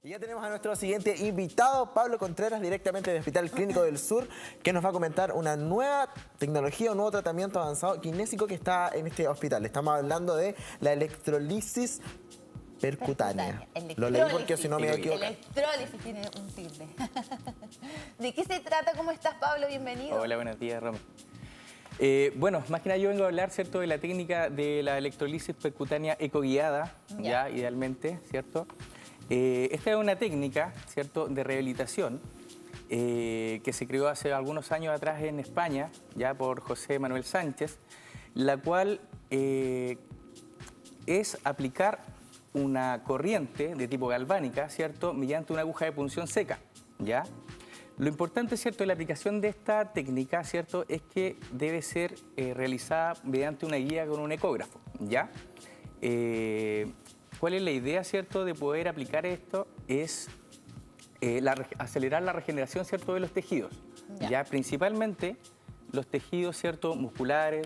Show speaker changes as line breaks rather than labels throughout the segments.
Y ya tenemos a nuestro siguiente invitado, Pablo Contreras, directamente del Hospital Clínico del Sur, que nos va a comentar una nueva tecnología, un nuevo tratamiento avanzado kinésico que está en este hospital. Estamos hablando de la electrolisis percutánea. Lo leí porque si no me equivoco.
Electrólisis tiene un tilde. ¿De qué se trata? ¿Cómo estás, Pablo? Bienvenido.
Hola, buenos días, Roma. Bueno, más que nada yo vengo a hablar, ¿cierto?, de la técnica de la electrolisis percutánea ecoguiada, ya idealmente, ¿cierto? Esta es una técnica, ¿cierto?, de rehabilitación que se creó hace algunos años atrás en España, ya por José Manuel Sánchez, la cual es aplicar una corriente de tipo galvánica, ¿cierto?, mediante una aguja de punción seca, ¿ya? Lo importante, ¿cierto?, de la aplicación de esta técnica, ¿cierto?, es que debe ser realizada mediante una guía con un ecógrafo, ¿ya? ¿Cuál es la idea, cierto, de poder aplicar esto? Es acelerar la regeneración, cierto, de los tejidos, ¿ya? Principalmente los tejidos, cierto, musculares,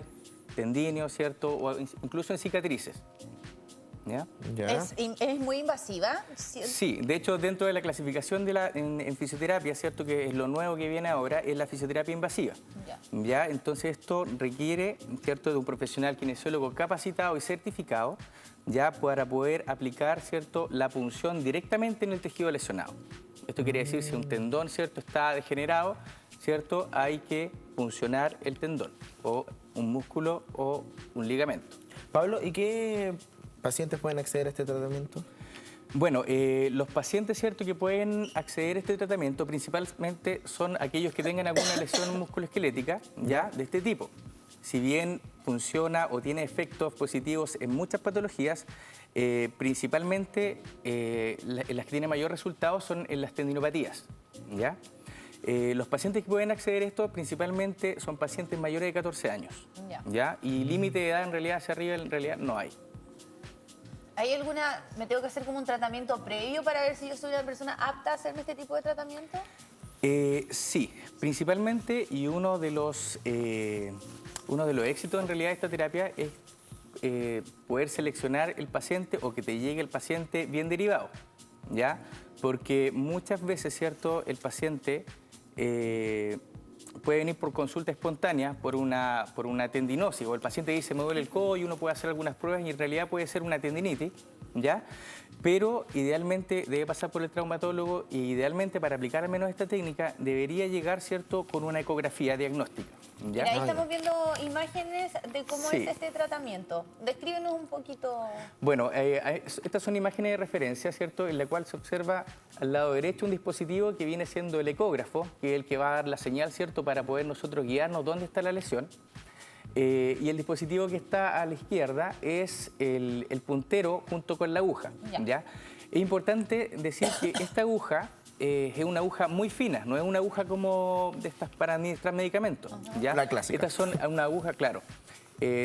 tendíneos, cierto, o incluso en cicatrices. ¿Ya?
¿Es muy invasiva?
Sí, de hecho, dentro de la clasificación en fisioterapia, ¿cierto?, que es lo nuevo que viene ahora, es la fisioterapia invasiva. ¿Ya? Entonces, esto requiere, ¿cierto?, de un profesional kinesiólogo capacitado y certificado, ya para poder aplicar, ¿cierto?, la punción directamente en el tejido lesionado. Esto quiere decir, si un tendón, ¿cierto?, está degenerado, ¿cierto?, hay que puncionar el tendón, o un músculo o un ligamento.
Pablo, ¿y qué pacientes pueden acceder a este tratamiento?
Bueno, los pacientes, ¿cierto?, que pueden acceder a este tratamiento principalmente son aquellos que tengan alguna lesión musculoesquelética, ¿ya?, de este tipo. Si bien funciona o tiene efectos positivos en muchas patologías, principalmente las que tienen mayor resultado son en las tendinopatías, ¿ya? Los pacientes que pueden acceder a esto principalmente son pacientes mayores de 14 años, ¿ya? Y límite de edad en realidad hacia arriba en realidad no hay.
¿Hay alguna, me tengo que hacer como un tratamiento previo para ver si yo soy una persona apta a hacerme este tipo de tratamiento?
Sí, principalmente, y uno de los éxitos en realidad de esta terapia es poder seleccionar el paciente o que te llegue el paciente bien derivado, ¿ya? Porque muchas veces, ¿cierto?, el paciente puede venir por consulta espontánea, por una tendinosis, o el paciente dice, me duele el codo, y uno puede hacer algunas pruebas y en realidad puede ser una tendinitis, ¿ya? Pero idealmente debe pasar por el traumatólogo y idealmente para aplicar al menos esta técnica debería llegar, ¿cierto?, con una ecografía diagnóstica, ¿ya?
Mira, ahí estamos viendo imágenes de cómo es este tratamiento. Descríbenos un poquito.
Bueno, estas son imágenes de referencia, ¿cierto?, en la cual se observa al lado derecho un dispositivo que viene siendo el ecógrafo, que es el que va a dar la señal, ¿cierto?, para poder nosotros guiarnos dónde está la lesión. Y el dispositivo que está a la izquierda es el puntero junto con la aguja, ¿ya? Es importante decir que esta aguja es una aguja muy fina, no es una aguja como de estas para administrar medicamentos, ¿ya?
La clásica.
Estas son una aguja, claro,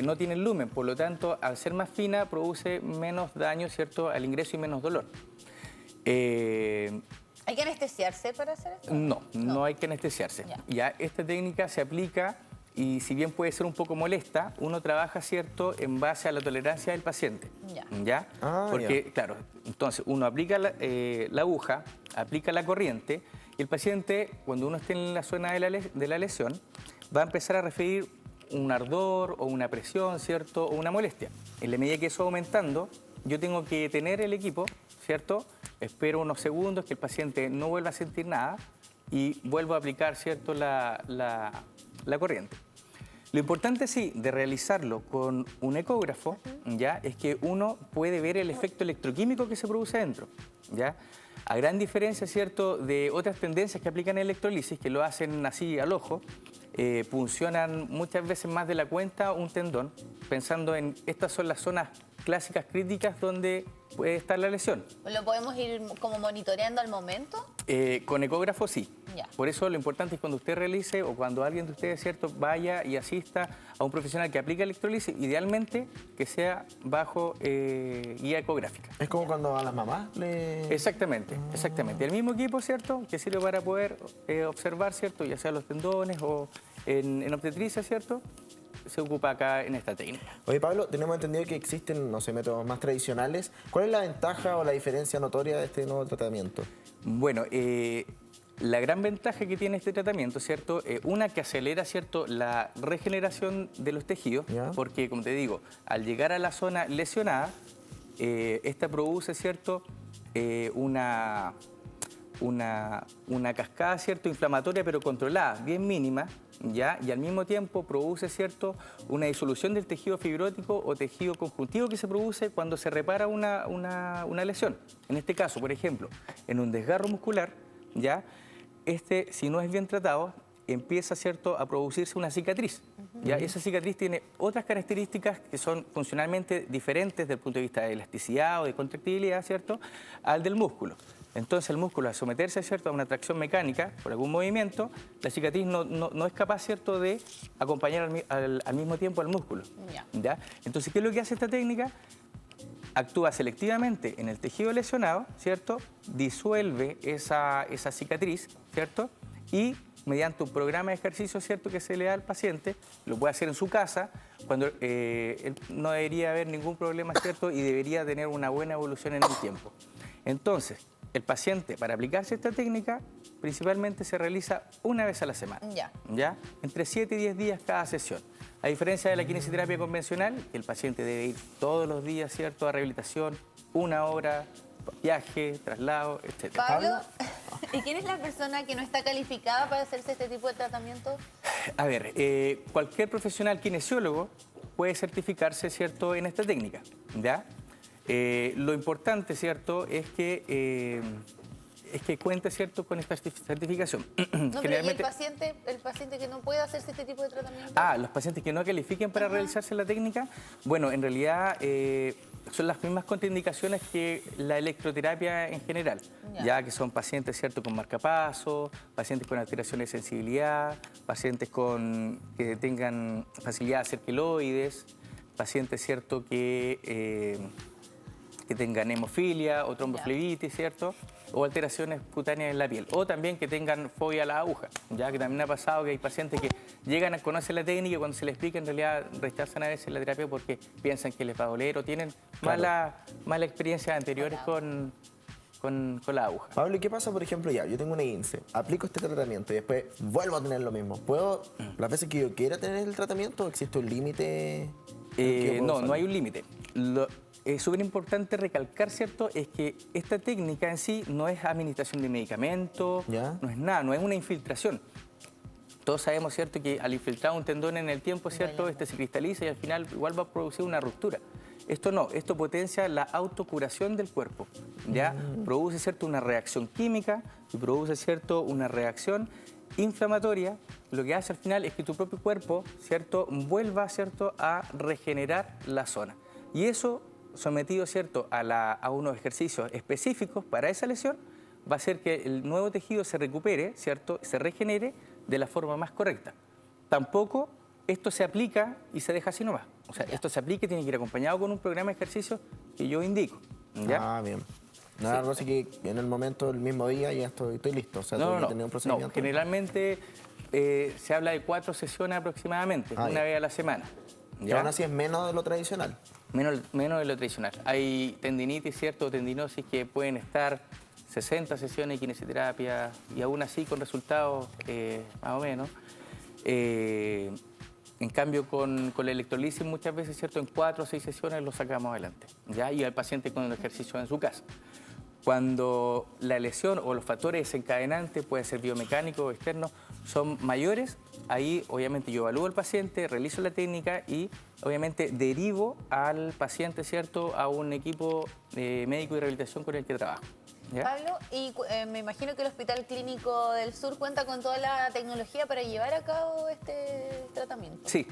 no tienen lumen, por lo tanto, al ser más fina, produce menos daño, ¿cierto?, al ingreso y menos dolor.
¿Hay que anestesiarse para hacer esto?
No hay que anestesiarse. Ya esta técnica se aplica y si bien puede ser un poco molesta, uno trabaja, ¿cierto?, en base a la tolerancia del paciente. ¿Ya? Porque, claro, entonces uno aplica la aguja, aplica la corriente y el paciente, cuando uno esté en la zona de la lesión, va a empezar a referir un ardor o una presión, ¿cierto?, o una molestia. En la medida que eso va aumentando, yo tengo que detener el equipo, ¿cierto? Espero unos segundos que el paciente no vuelva a sentir nada y vuelvo a aplicar, ¿cierto?, la corriente. Lo importante, sí, de realizarlo con un ecógrafo, ¿ya?, es que uno puede ver el efecto electroquímico que se produce adentro, ¿ya? A gran diferencia, ¿cierto?, de otras tendencias que aplican electrolisis, que lo hacen así al ojo, puncionan muchas veces más de la cuenta un tendón, pensando en estas son las zonas clásicas críticas donde puede estar la lesión.
¿Lo podemos ir como monitoreando al momento?
Con ecógrafo sí. Por eso lo importante es cuando usted realice o cuando alguien de ustedes, ¿cierto?, vaya y asista a un profesional que aplica electrolisis, idealmente que sea bajo guía ecográfica.
Es como cuando a las mamás le...
Exactamente, exactamente. El mismo equipo, ¿cierto?, que sirve para poder observar, ¿cierto?, ya sea los tendones o en obstetricia, ¿cierto?, se ocupa acá en esta técnica.
Oye, Pablo, tenemos entendido que existen, no sé, métodos más tradicionales. ¿Cuál es la ventaja o la diferencia notoria de este nuevo tratamiento?
Bueno, la gran ventaja que tiene este tratamiento, ¿cierto? Una, que acelera, ¿cierto?, la regeneración de los tejidos, porque, como te digo, al llegar a la zona lesionada, esta produce, ¿cierto?, una cascada, ¿cierto?, inflamatoria, pero controlada, bien mínima, ¿ya? Y al mismo tiempo produce, ¿cierto?, una disolución del tejido fibrótico o tejido conjuntivo que se produce cuando se repara una lesión. En este caso, por ejemplo, en un desgarro muscular, ¿ya? Si no es bien tratado, empieza, ¿cierto?, a producirse una cicatriz. ¿Ya? Esa cicatriz tiene otras características que son funcionalmente diferentes desde el punto de vista de elasticidad o de contractibilidad, ¿cierto?, al del músculo. Entonces el músculo, al someterse, ¿cierto?, a una tracción mecánica por algún movimiento, la cicatriz no es capaz, ¿cierto?, de acompañar al mismo tiempo al músculo. ¿Ya? Entonces, ¿qué es lo que hace esta técnica? Actúa selectivamente en el tejido lesionado, ¿cierto?, disuelve esa cicatriz, ¿cierto?, y mediante un programa de ejercicio, ¿cierto?, que se le da al paciente, lo puede hacer en su casa, cuando él no debería haber ningún problema, ¿cierto?, y debería tener una buena evolución en el tiempo. Entonces, el paciente, para aplicarse esta técnica, principalmente se realiza una vez a la semana, ¿ya? Entre 7 y 10 días cada sesión. A diferencia de la kinesioterapia convencional, el paciente debe ir todos los días, ¿cierto?, a rehabilitación, 1 hora, viaje, traslado, etc.
Pablo, ¿y quién es la persona que no está calificada para hacerse este tipo de tratamiento?
A ver, cualquier profesional kinesiólogo puede certificarse, ¿cierto?, en esta técnica, ¿ya? Lo importante, ¿cierto?, es que cuente, ¿cierto?, con esta certificación.
No, pero ¿y el paciente que no puede hacerse este tipo de tratamiento?
Los pacientes que no califiquen para realizarse la técnica, bueno, en realidad son las mismas contraindicaciones que la electroterapia en general, ya que son pacientes, ¿cierto?, con marcapasos, pacientes con alteraciones de sensibilidad, pacientes que tengan facilidad de hacer queloides, pacientes, ¿cierto?, que tengan hemofilia o tromboflebitis, ¿cierto?, o alteraciones cutáneas en la piel, o también que tengan fobia a la aguja, ya que también ha pasado que hay pacientes que llegan a conocer la técnica y cuando se les explica en realidad rechazan a veces la terapia porque piensan que les va a doler o tienen mala experiencias anteriores con la aguja.
Pablo, ¿y qué pasa, por ejemplo, yo tengo una INSE, aplico este tratamiento y después vuelvo a tener lo mismo? ¿Puedo, las veces que yo quiera tener el tratamiento, existe un límite?
No hay un límite. Es súper importante recalcar, ¿cierto?, es que esta técnica en sí no es administración de medicamentos, no es nada, no es una infiltración. Todos sabemos, ¿cierto?, que al infiltrar un tendón en el tiempo, ¿cierto?, este se cristaliza y al final igual va a producir una ruptura. Esto no, esto potencia la autocuración del cuerpo, ¿ya? Produce, ¿cierto?, una reacción química y produce, ¿cierto?, una reacción inflamatoria. Lo que hace al final es que tu propio cuerpo, ¿cierto?, vuelva, ¿cierto?, a regenerar la zona. Y eso, sometido, ¿cierto?, a unos ejercicios específicos para esa lesión, va a hacer que el nuevo tejido se recupere, ¿cierto?, se regenere de la forma más correcta. Tampoco esto se aplica y se deja así nomás. O sea, esto se aplica y tiene que ir acompañado con un programa de ejercicio que yo indico, ¿ya?
Bien. Nada, algo así que en el momento, el mismo día, ya estoy listo. O sea, tengo que tener un procedimiento.
No, generalmente se habla de 4 sesiones aproximadamente, una vez a la semana.
¿Ya? Aún así es menos de lo tradicional.
Menos de lo tradicional. Hay tendinitis, ¿cierto?, tendinosis que pueden estar 60 sesiones de kinesioterapia y aún así con resultados más o menos. En cambio, con la electrolisis muchas veces, ¿cierto?, en 4 o 6 sesiones lo sacamos adelante, ¿ya? Y al paciente con el ejercicio en su casa. Cuando la lesión o los factores desencadenantes, puede ser biomecánico o externo, son mayores, ahí obviamente yo evalúo al paciente, realizo la técnica y obviamente derivo al paciente, ¿cierto?, a un equipo médico de rehabilitación con el que trabajo. ¿Ya?
Pablo, y me imagino que el Hospital Clínico del Sur cuenta con toda la tecnología para llevar a cabo este tratamiento.
Sí,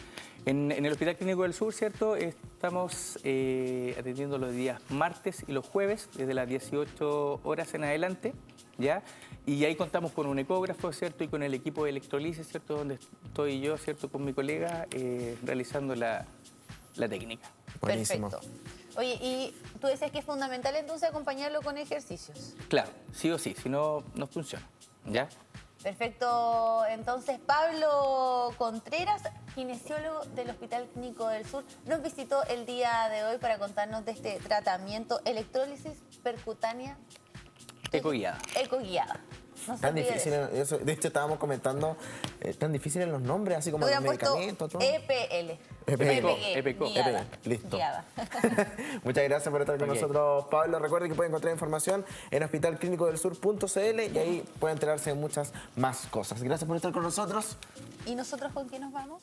en el Hospital Clínico del Sur, ¿cierto?, estamos atendiendo los días martes y los jueves, desde las 18 horas en adelante, ¿ya? Y ahí contamos con un ecógrafo, ¿cierto?, y con el equipo de electrolisis, ¿cierto?, donde estoy yo, ¿cierto?, con mi colega realizando la técnica.
Buenísimo.
Perfecto. Oye, y tú decías que es fundamental entonces acompañarlo con ejercicios.
Claro, sí o sí, si no, no funciona, ¿ya?
Perfecto. Entonces, Pablo Contreras, kinesiólogo del Hospital Clínico del Sur, nos visitó el día de hoy para contarnos de este tratamiento electrólisis percutánea
ecoguiada.
Ecoguiada. No
tan difícil, eso, de hecho estábamos comentando, tan difíciles los nombres, así como los medicamentos. Todo.
EPL.
EPECO.
Listo. Muchas gracias por estar con nosotros, Pablo. Recuerden que pueden encontrar información en hospitalclinicodelsur.cl y ahí pueden enterarse de muchas más cosas. Gracias por estar con nosotros.
¿Y nosotros con quién nos vamos?